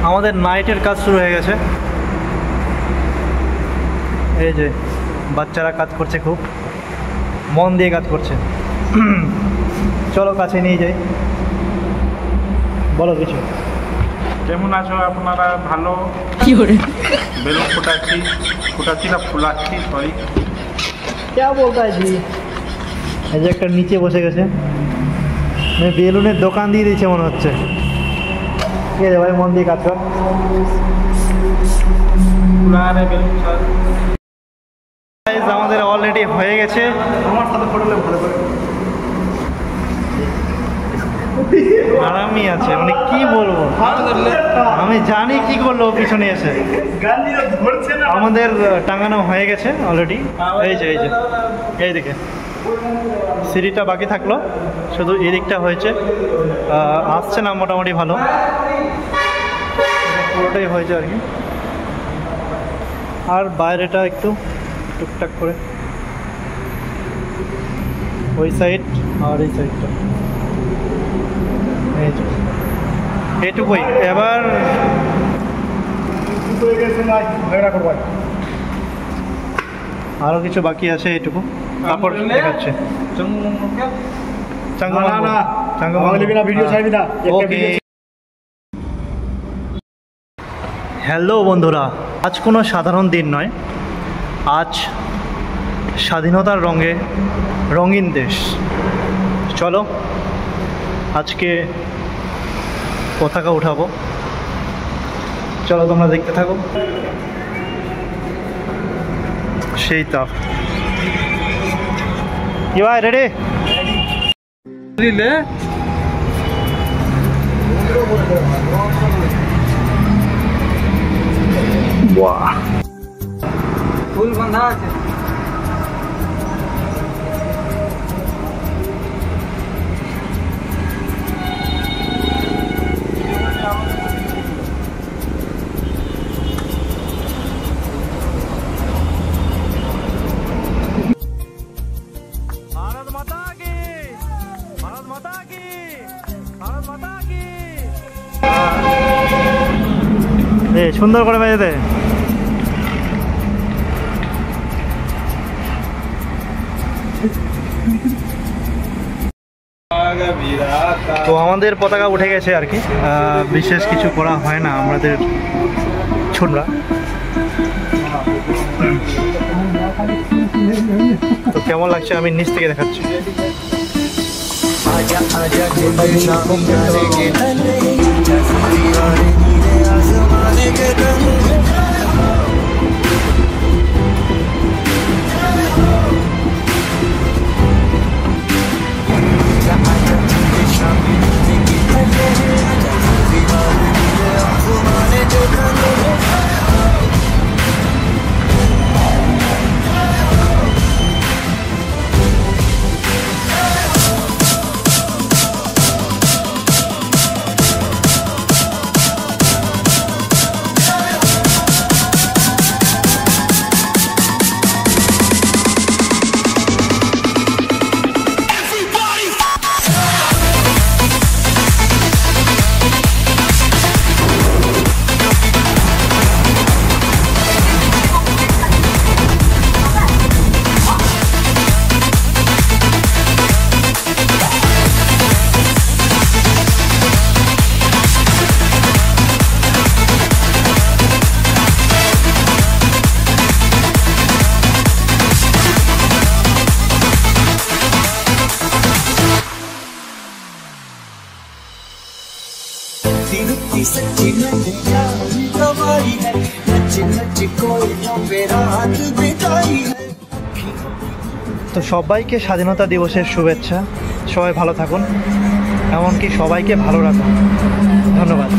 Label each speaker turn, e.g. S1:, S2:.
S1: আমাদের নাইটের কাজ শুরু হয়ে গেছে। এই যে বাচ্চারা কাজ করছে, খুব মন দিয়ে কাজ করছে। চলো কাছে নিয়ে যাই, বলো কিছু।
S2: কেমন আছো আপনারা? ভালো। বেলুন ফুটাচ্ছি না ফুলাচ্ছি, সরি।
S1: क्या बोलता है जी? এই যে একটা নিচে বসে গেছে, বেলুনের দোকান দিয়ে দিয়েছে মনে হচ্ছে। ঠিক আছে ভাই, মন দিয়ে কাজ কর। আমাদের অলরেডি হয়ে গেছে। আমার সাথে ফটো ভালো করে আরামই আছে, মানে কি বলবো, আমি জানি কি করলো পিছনে এসে। আমাদের টাঙানো হয়ে গেছে অলরেডি। এই যে এই দিকে সিঁড়িটা বাকি থাকলো, শুধু এদিকটা হয়েছে। আসছে না মোটামুটি ভালো, পুরোটাই হয়েছে আর কি। আর বাইরেটা একটু টুকটাক করে, ওই সাইড আর এই সাইডটা, এইটুকুই। এবার আরো কিছু বাকি আছে, এইটুকু তারপর দেখাচ্ছে। হ্যালো বন্ধুরা, আজ কোনো সাধারণ দিন নয়, আজ স্বাধীনতার রঙে রঙিন দেশ। চলো আজকে পতাকা উঠাবো, চলো তোমরা দেখতে থাকো। সেই তো কি ভাই, রেডি? বাহ, ফুল বাঁধা আছে। সুন্দর করে বাজাতে। তো আমাদের পতাকা উঠে গেছে আর কি, বিশেষ কিছু করা হয় না আমাদের ছোটরা। তো কেমন লাগছে আমি নিচ থেকে দেখাচ্ছি। তো সবাইকে স্বাধীনতা দিবসের শুভেচ্ছা। সবাই ভালো থাকুন, এমনকি সবাইকে ভালো রাখুন। ধন্যবাদ।